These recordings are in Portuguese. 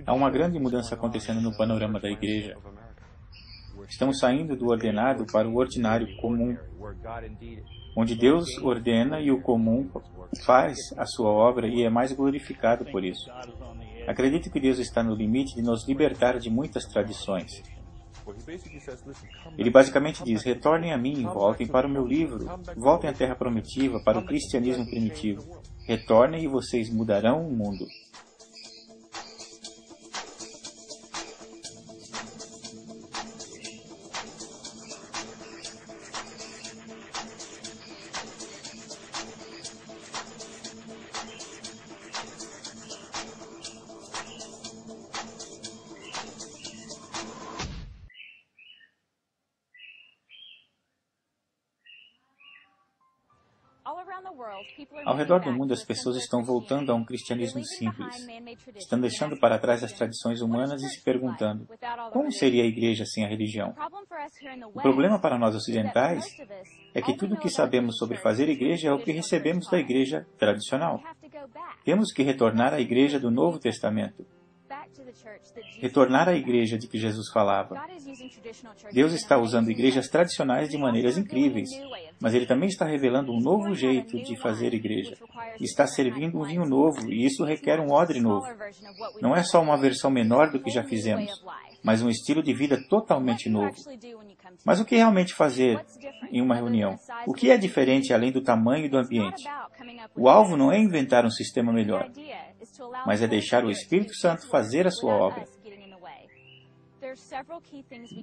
Há uma grande mudança acontecendo no panorama da igreja. Estamos saindo do ordenado para o ordinário comum, onde Deus ordena e o comum faz a sua obra e é mais glorificado por isso. Acredito que Deus está no limite de nos libertar de muitas tradições. Ele basicamente diz: retornem a mim, voltem para o meu livro, voltem à Terra Prometida, para o cristianismo primitivo. Retornem e vocês mudarão o mundo. Ao redor do mundo, as pessoas estão voltando a um cristianismo simples. Estão deixando para trás as tradições humanas e se perguntando: como seria a igreja sem a religião? O problema para nós ocidentais é que tudo o que sabemos sobre fazer igreja é o que recebemos da igreja tradicional. Temos que retornar à igreja do Novo Testamento. Retornar à igreja de que Jesus falava. Deus está usando igrejas tradicionais de maneiras incríveis, mas Ele também está revelando um novo jeito de fazer igreja. Está servindo um vinho novo, e isso requer um odre novo. Não é só uma versão menor do que já fizemos, mas um estilo de vida totalmente novo. Mas o que realmente fazer em uma reunião? O que é diferente além do tamanho e do ambiente? O alvo não é inventar um sistema melhor, mas é deixar o Espírito Santo fazer a sua obra.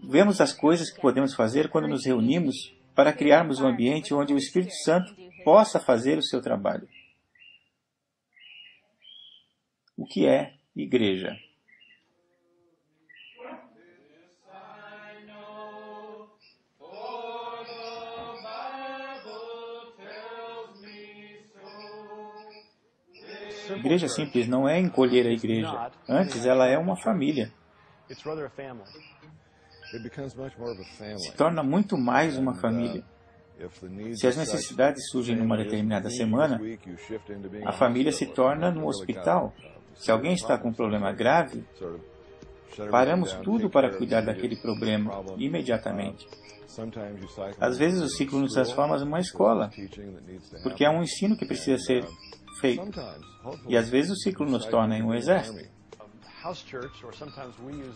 Vemos as coisas que podemos fazer quando nos reunimos para criarmos um ambiente onde o Espírito Santo possa fazer o seu trabalho. O que é igreja? Igreja simples não é encolher a igreja. Antes, ela é uma família. Se torna muito mais uma família. Se as necessidades surgem numa determinada semana, a família se torna um hospital. Se alguém está com um problema grave, paramos tudo para cuidar daquele problema imediatamente. Às vezes o ciclo nos transforma numa escola, porque há um ensino que precisa ser feito. E às vezes o ciclo nos torna em um exército.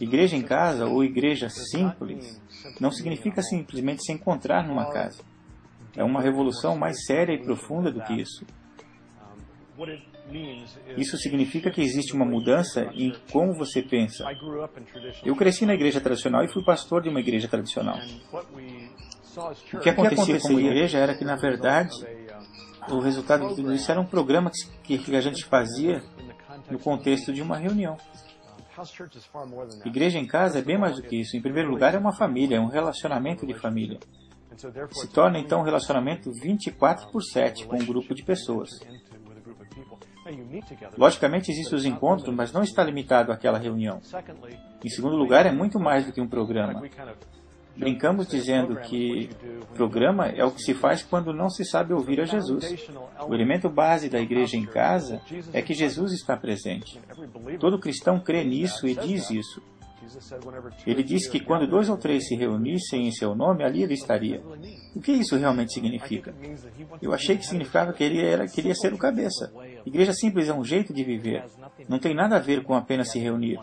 Igreja em casa ou igreja simples não significa simplesmente se encontrar numa casa. É uma revolução mais séria e profunda do que isso. Isso significa que existe uma mudança em como você pensa. Eu cresci na igreja tradicional e fui pastor de uma igreja tradicional. O que acontecia como igreja era que, na verdade, o resultado de tudo isso era um programa que a gente fazia no contexto de uma reunião. Igreja em casa é bem mais do que isso. Em primeiro lugar, é uma família, é um relacionamento de família. Se torna, então, um relacionamento 24/7 com um grupo de pessoas. Logicamente, existem os encontros, mas não está limitado àquela reunião. Em segundo lugar, é muito mais do que um programa. Brincamos dizendo que programa é o que se faz quando não se sabe ouvir a Jesus. O elemento base da igreja em casa é que Jesus está presente. Todo cristão crê nisso e diz isso. Ele disse que quando 2 ou 3 se reunissem em seu nome, ali ele estaria. O que isso realmente significa? Eu achei que significava que ele queria ser o cabeça. Igreja simples é um jeito de viver. Não tem nada a ver com apenas se reunir.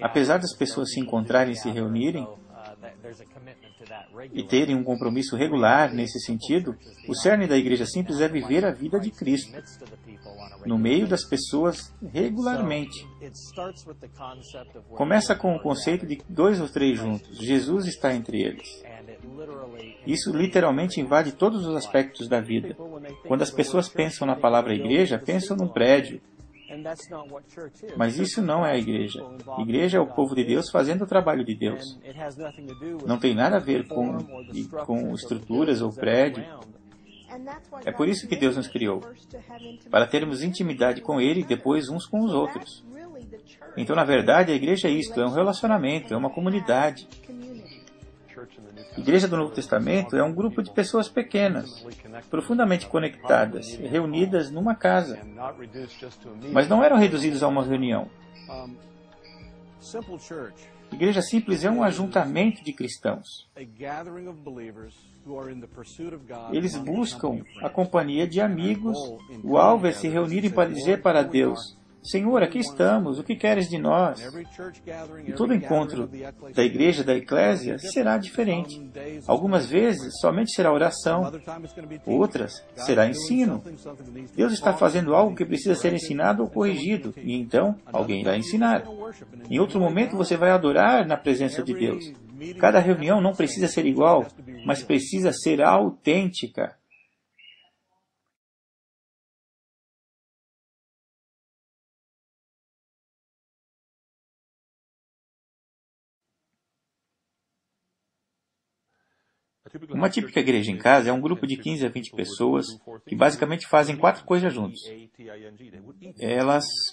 Apesar das pessoas se encontrarem e se reunirem e terem um compromisso regular nesse sentido, o cerne da igreja simples é viver a vida de Cristo no meio das pessoas regularmente. Começa com o conceito de 2 ou 3 juntos. Jesus está entre eles. Isso literalmente invade todos os aspectos da vida. Quando as pessoas pensam na palavra igreja, pensam num prédio. Mas isso não é a igreja. Igreja é o povo de Deus fazendo o trabalho de Deus. Não tem nada a ver com estruturas ou prédio. É por isso que Deus nos criou, para termos intimidade com Ele e depois uns com os outros. Então, na verdade, a igreja é isto, é um relacionamento, é uma comunidade. Igreja do Novo Testamento é um grupo de pessoas pequenas, profundamente conectadas, reunidas numa casa. Mas não eram reduzidos a uma reunião. Igreja simples é um ajuntamento de cristãos. Eles buscam a companhia de amigos. O alvo é se reunirem para dizer para Deus: Senhor, aqui estamos, o que queres de nós? E todo encontro da igreja, da eclésia, será diferente. Algumas vezes somente será oração, outras será ensino. Deus está fazendo algo que precisa ser ensinado ou corrigido, e então alguém irá ensinar. Em outro momento você vai adorar na presença de Deus. Cada reunião não precisa ser igual, mas precisa ser autêntica. Uma típica igreja em casa é um grupo de 15 a 20 pessoas que basicamente fazem 4 coisas juntos.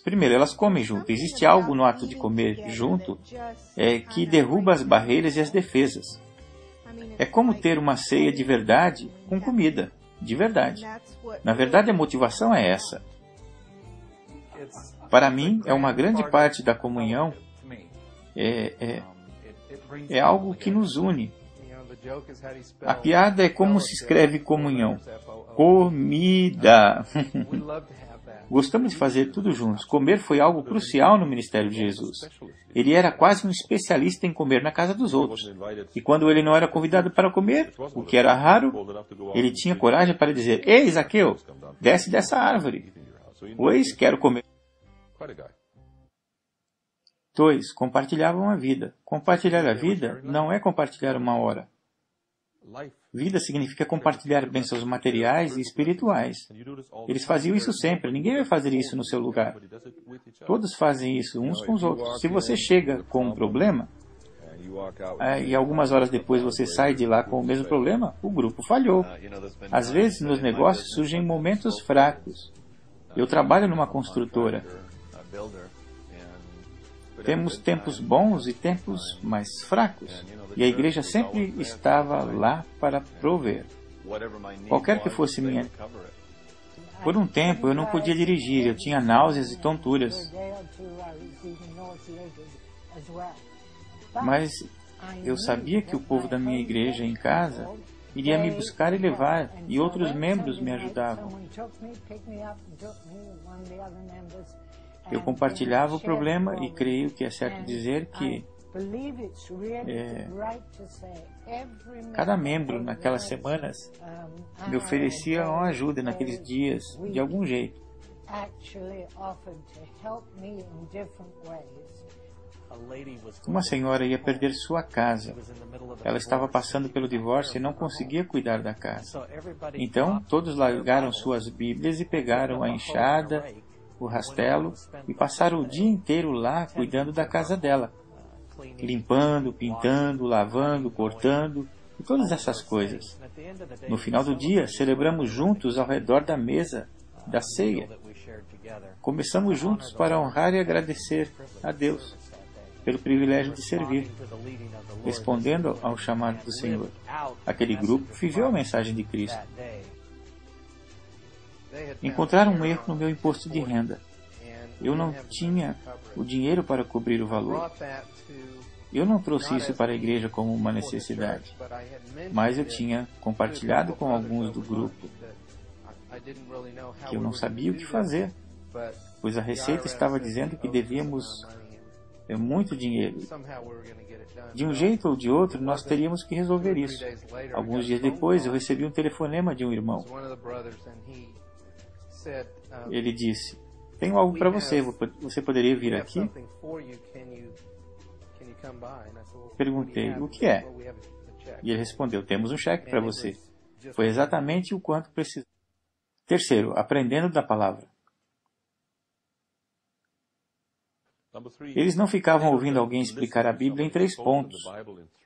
Primeiro, elas comem junto. Existe algo no ato de comer junto que derruba as barreiras e as defesas. É como ter uma ceia de verdade com comida, de verdade. Na verdade, a motivação é essa. Para mim, é uma grande parte da comunhão, é algo que nos une. A piada é como se escreve comunhão. Comida. Gostamos de fazer tudo juntos. Comer foi algo crucial no ministério de Jesus. Ele era quase um especialista em comer na casa dos outros. E quando ele não era convidado para comer, o que era raro, ele tinha coragem para dizer: Ei, Zaqueu, desce dessa árvore, pois quero comer. 2. Compartilhavam a vida. Compartilhar a vida não é compartilhar uma hora. Vida significa compartilhar bênçãos materiais e espirituais. Eles faziam isso sempre. Ninguém vai fazer isso no seu lugar. Todos fazem isso uns com os outros. Se você chega com um problema, e algumas horas depois você sai de lá com o mesmo problema, o grupo falhou. Às vezes, nos negócios surgem momentos fracos. Eu trabalho numa construtora. Temos tempos bons e tempos mais fracos. E a igreja sempre estava lá para prover. Qualquer que fosse minha... Por um tempo eu não podia dirigir, eu tinha náuseas e tonturas. Mas eu sabia que o povo da minha igreja em casa iria me buscar e levar, e outros membros me ajudavam. Eu compartilhava o problema e creio que é certo dizer que cada membro naquelas semanas me oferecia uma ajuda naqueles dias, de algum jeito. Uma senhora ia perder sua casa. Ela estava passando pelo divórcio e não conseguia cuidar da casa. Então, todos largaram suas Bíblias e pegaram a enxada, o rastelo, e passaram o dia inteiro lá cuidando da casa dela. Limpando, pintando, lavando, cortando, e todas essas coisas. No final do dia, celebramos juntos ao redor da mesa da ceia. Começamos juntos para honrar e agradecer a Deus pelo privilégio de servir, respondendo ao chamado do Senhor. Aquele grupo viveu a mensagem de Cristo. Encontraram um erro no meu imposto de renda. Eu não tinha o dinheiro para cobrir o valor. Eu não trouxe isso para a igreja como uma necessidade, mas eu tinha compartilhado com alguns do grupo que eu não sabia o que fazer, pois a Receita estava dizendo que devíamos muito dinheiro. De um jeito ou de outro, nós teríamos que resolver isso. Alguns dias depois, eu recebi um telefonema de um irmão. Ele disse: Tenho algo para você, você poderia vir aqui? Perguntei: O que é? E ele respondeu: Temos um cheque para você. Foi exatamente o quanto precisava. Terceiro, aprendendo da palavra. Eles não ficavam ouvindo alguém explicar a Bíblia em 3 pontos,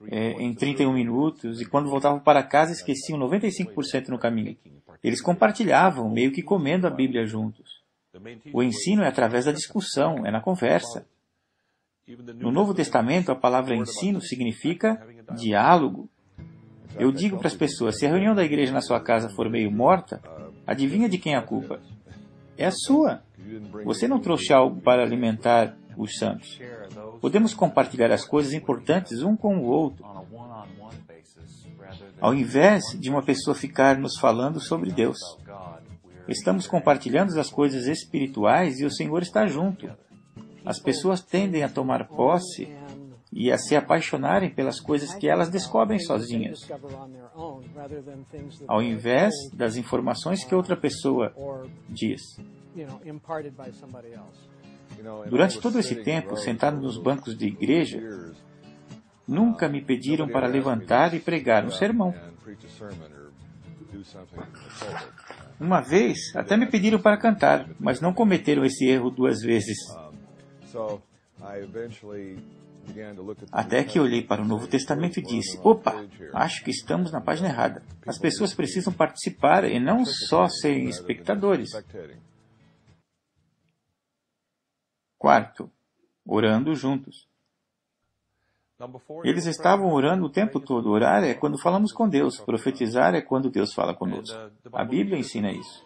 em 31 minutos, e quando voltavam para casa esqueciam 95% no caminho. Eles compartilhavam, meio que comendo a Bíblia juntos. O ensino é através da discussão, é na conversa. No Novo Testamento, a palavra ensino significa diálogo. Eu digo para as pessoas, se a reunião da igreja na sua casa for meio morta, adivinha de quem é a culpa? É a sua. Você não trouxe algo para alimentar os santos. Podemos compartilhar as coisas importantes um com o outro, ao invés de uma pessoa ficar nos falando sobre Deus. Estamos compartilhando as coisas espirituais e o Senhor está junto. As pessoas tendem a tomar posse e a se apaixonarem pelas coisas que elas descobrem sozinhas, ao invés das informações que outra pessoa diz. Durante todo esse tempo, sentado nos bancos de igreja, nunca me pediram para levantar e pregar um sermão. Uma vez, até me pediram para cantar, mas não cometeram esse erro 2 vezes. Até que olhei para o Novo Testamento e disse, opa, acho que estamos na página errada. As pessoas precisam participar e não só serem espectadores. Quarto, orando juntos. Eles estavam orando o tempo todo. Orar é quando falamos com Deus. Profetizar é quando Deus fala conosco. A Bíblia ensina isso.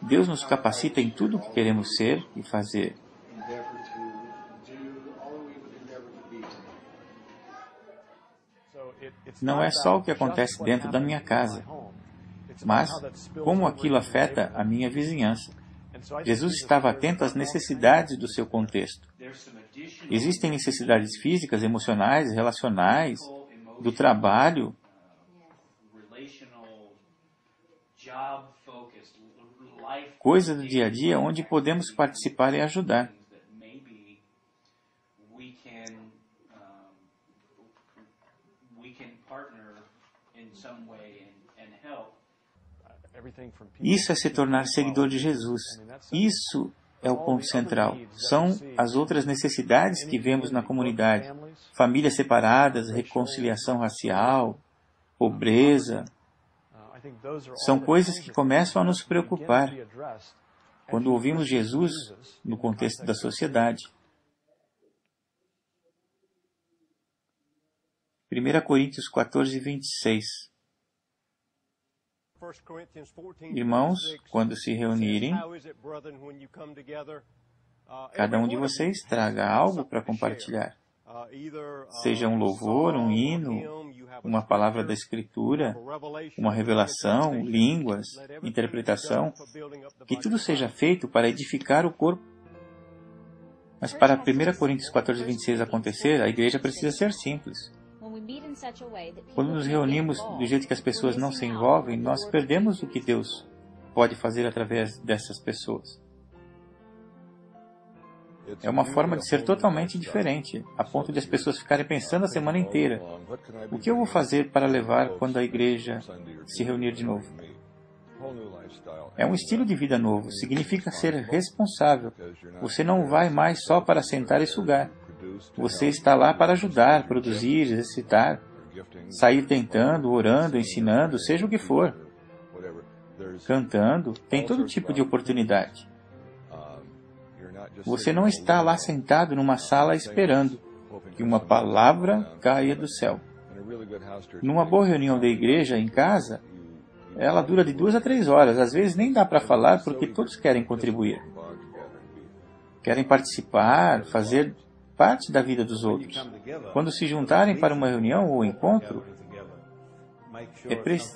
Deus nos capacita em tudo o que queremos ser e fazer. Não é só o que acontece dentro da minha casa, mas como aquilo afeta a minha vizinhança. Jesus estava atento às necessidades do seu contexto. Existem necessidades físicas, emocionais, relacionais, do trabalho, coisas do dia a dia onde podemos participar e ajudar. Isso é se tornar seguidor de Jesus. Isso é o ponto central. São as outras necessidades que vemos na comunidade. Famílias separadas, reconciliação racial, pobreza. São coisas que começam a nos preocupar quando ouvimos Jesus no contexto da sociedade. 1 Coríntios 14, 26. Irmãos, quando se reunirem, cada um de vocês traga algo para compartilhar. Seja um louvor, um hino, uma palavra da Escritura, uma revelação, línguas, interpretação, que tudo seja feito para edificar o corpo. Mas para 1 Coríntios 14, 26 acontecer, a igreja precisa ser simples. Quando nos reunimos do jeito que as pessoas não se envolvem, nós perdemos o que Deus pode fazer através dessas pessoas. É uma forma de ser totalmente diferente, a ponto de as pessoas ficarem pensando a semana inteira: o que eu vou fazer para levar quando a igreja se reunir de novo? É um estilo de vida novo, significa ser responsável. Você não vai mais só para sentar e sugar. Você está lá para ajudar, produzir, exercitar, sair tentando, orando, ensinando, seja o que for. Cantando, tem todo tipo de oportunidade. Você não está lá sentado numa sala esperando que uma palavra caia do céu. Numa boa reunião da igreja em casa, ela dura de 2 a 3 horas. Às vezes nem dá para falar porque todos querem contribuir. Querem participar, fazer parte da vida dos outros. Quando se juntarem para uma reunião ou encontro,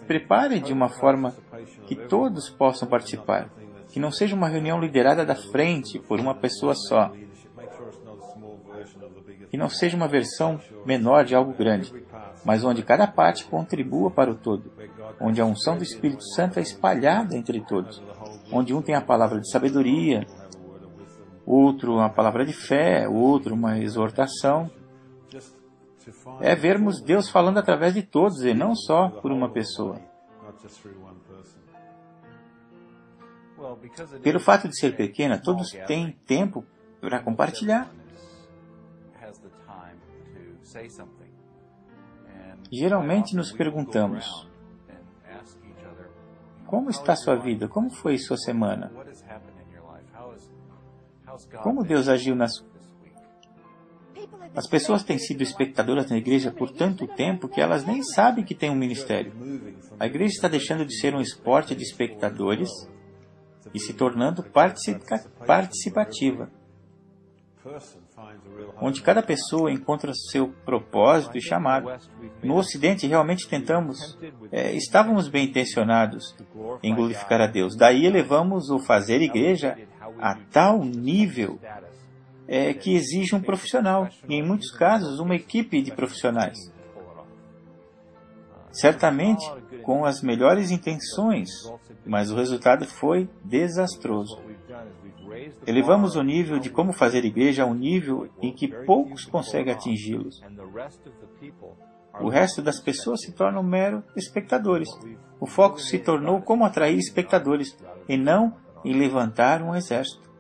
prepare de uma forma que todos possam participar. Que não seja uma reunião liderada da frente por uma pessoa só. Que não seja uma versão menor de algo grande, mas onde cada parte contribua para o todo. Onde a unção do Espírito Santo é espalhada entre todos. Onde um tem a palavra de sabedoria, outro uma palavra de fé, outro uma exortação. É vermos Deus falando através de todos e não só por uma pessoa. Pelo fato de ser pequena, todos têm tempo para compartilhar. Geralmente nos perguntamos: como está sua vida? Como foi sua semana? Como Deus agiu As pessoas têm sido espectadoras na igreja por tanto tempo que elas nem sabem que tem um ministério. A igreja está deixando de ser um esporte de espectadores e se tornando participativa, onde cada pessoa encontra seu propósito e chamado. No Ocidente, realmente estávamos bem intencionados em glorificar a Deus. Daí elevamos o fazer igreja a tal nível que exige um profissional, e em muitos casos uma equipe de profissionais. Certamente com as melhores intenções, mas o resultado foi desastroso. Elevamos o nível de como fazer igreja a um nível em que poucos conseguem atingi-los. O resto das pessoas se tornam meros espectadores. O foco se tornou como atrair espectadores, e não em levantar um exército.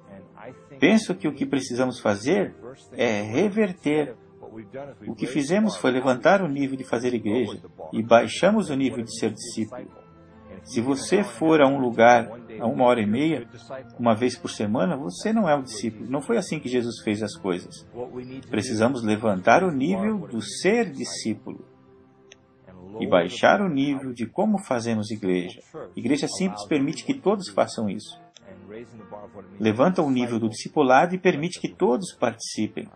Penso que o que precisamos fazer é reverter. O que fizemos foi levantar o nível de fazer igreja e baixamos o nível de ser discípulo. Se você for a um lugar a 1h30, uma vez por semana, você não é um discípulo. Não foi assim que Jesus fez as coisas. Precisamos levantar o nível do ser discípulo e baixar o nível de como fazemos igreja. Igreja simples permite que todos façam isso. Levanta o nível do discipulado e permite que todos participem.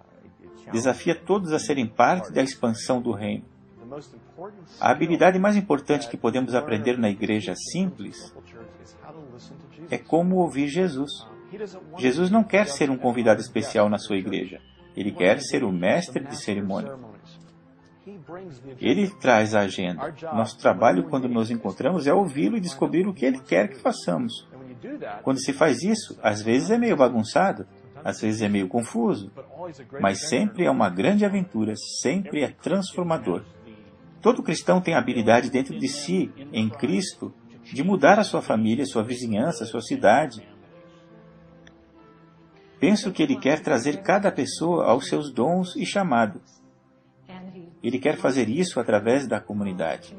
Desafia todos a serem parte da expansão do reino. A habilidade mais importante que podemos aprender na igreja simples é como ouvir Jesus. Jesus não quer ser um convidado especial na sua igreja. Ele quer ser o mestre de cerimônia. Ele traz a agenda. Nosso trabalho, quando nos encontramos, é ouvi-lo e descobrir o que ele quer que façamos. Quando se faz isso, às vezes é meio bagunçado, às vezes é meio confuso, mas sempre é uma grande aventura, sempre é transformador. Todo cristão tem a habilidade dentro de si, em Cristo, de mudar a sua família, sua vizinhança, sua cidade. Penso que Ele quer trazer cada pessoa aos seus dons e chamado. Ele quer fazer isso através da comunidade.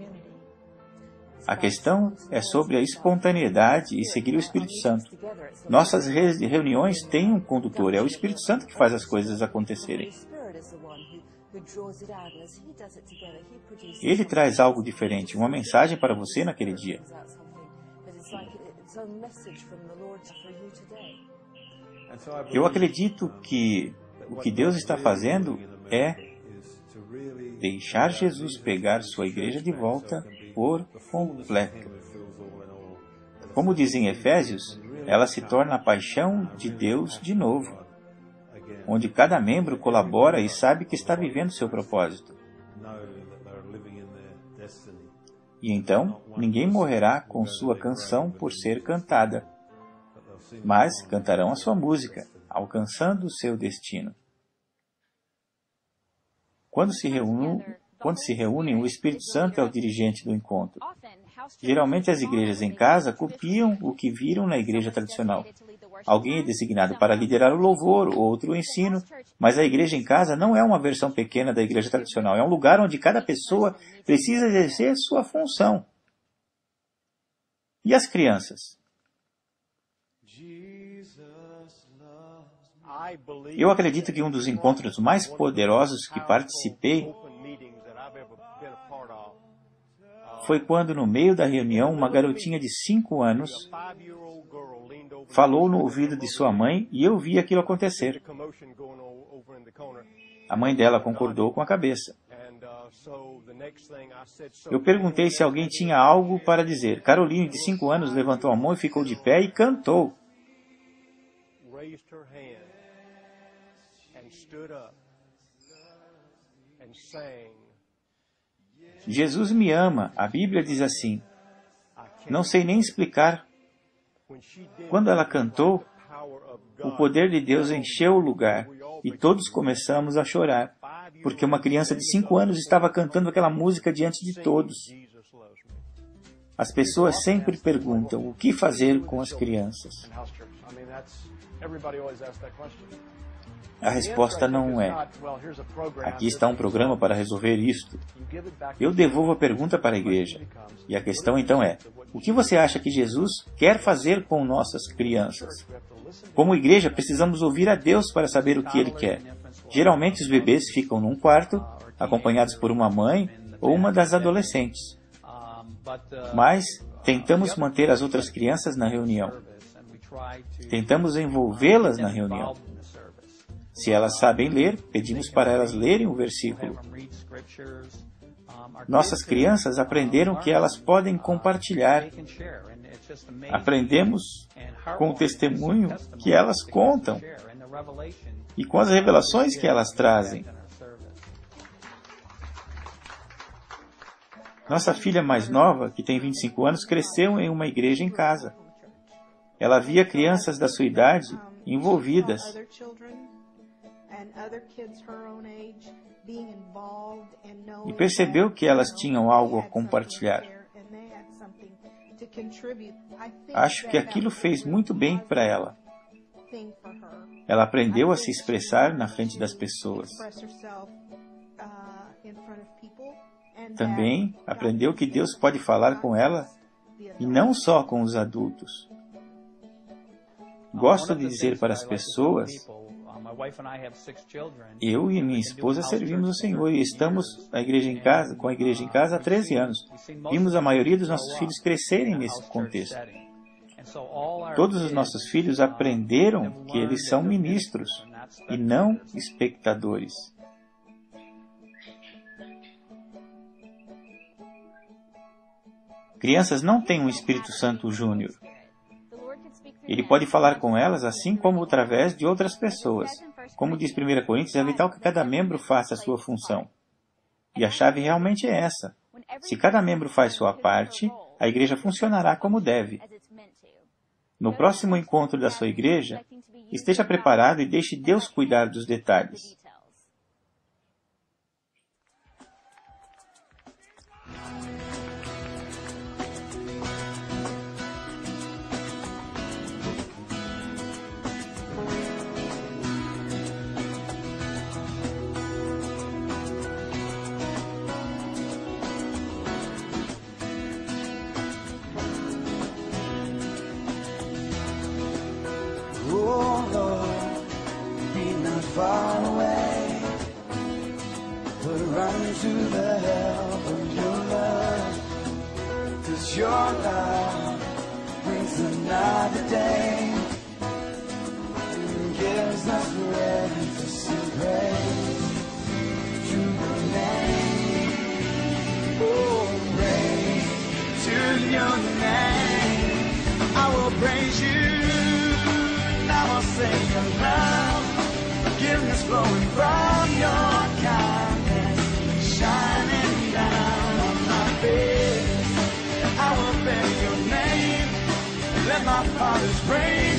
A questão é sobre a espontaneidade e seguir o Espírito Santo. Nossas reuniões têm um condutor, é o Espírito Santo que faz as coisas acontecerem. Ele traz algo diferente, uma mensagem para você naquele dia. Eu acredito que o que Deus está fazendo é deixar Jesus pegar sua igreja de volta por completo. Como diz em Efésios, ela se torna a paixão de Deus de novo, onde cada membro colabora e sabe que está vivendo seu propósito. E então, ninguém morrerá com sua canção por ser cantada, mas cantarão a sua música, alcançando o seu destino. Quando se reúnem, o Espírito Santo é o dirigente do encontro. Geralmente as igrejas em casa copiam o que viram na igreja tradicional. Alguém é designado para liderar o louvor, outro o ensino, mas a igreja em casa não é uma versão pequena da igreja tradicional. É um lugar onde cada pessoa precisa exercer sua função. E as crianças? Eu acredito que um dos encontros mais poderosos que participei foi quando, no meio da reunião, uma garotinha de 5 anos falou no ouvido de sua mãe e eu vi aquilo acontecer. A mãe dela concordou com a cabeça. Eu perguntei se alguém tinha algo para dizer. Caroline, de 5 anos, levantou a mão e ficou de pé e cantou. Jesus me ama. A Bíblia diz assim. Não sei nem explicar. Quando ela cantou, o poder de Deus encheu o lugar e todos começamos a chorar, porque uma criança de 5 anos estava cantando aquela música diante de todos. As pessoas sempre perguntam o que fazer com as crianças. A resposta não é: aqui está um programa para resolver isto. Eu devolvo a pergunta para a igreja. E a questão então é: o que você acha que Jesus quer fazer com nossas crianças? Como igreja, precisamos ouvir a Deus para saber o que Ele quer. Geralmente os bebês ficam num quarto, acompanhados por uma mãe ou uma das adolescentes. Mas tentamos manter as outras crianças na reunião. Tentamos envolvê-las na reunião. Se elas sabem ler, pedimos para elas lerem o versículo. Nossas crianças aprenderam que elas podem compartilhar. Aprendemos com o testemunho que elas contam e com as revelações que elas trazem. Nossa filha mais nova, que tem 25 anos, cresceu em uma igreja em casa. Ela via crianças da sua idade envolvidas. E percebeu que elas tinham algo a compartilhar. Acho que aquilo fez muito bem para ela. Ela aprendeu a se expressar na frente das pessoas. Também aprendeu que Deus pode falar com ela e não só com os adultos. Gosto de dizer para as pessoas: eu e minha esposa servimos ao Senhor e estamos com a igreja em casa há 13 anos. Vimos a maioria dos nossos filhos crescerem nesse contexto. Todos os nossos filhos aprenderam que eles são ministros e não espectadores. Crianças não têm um Espírito Santo Júnior. Ele pode falar com elas assim como através de outras pessoas. Como diz 1 Coríntios, é vital que cada membro faça a sua função. E a chave realmente é essa. Se cada membro faz sua parte, a igreja funcionará como deve. No próximo encontro da sua igreja, esteja preparado e deixe Deus cuidar dos detalhes. Far away, but run to the help of your love, 'cause your love brings another day and gives us breath to sing praise to your name. Oh, praise to your name. I will praise you, I will sing your love. Forgiveness flowing from your kindness, shining down on my face. I will bear your name, let my Father's praise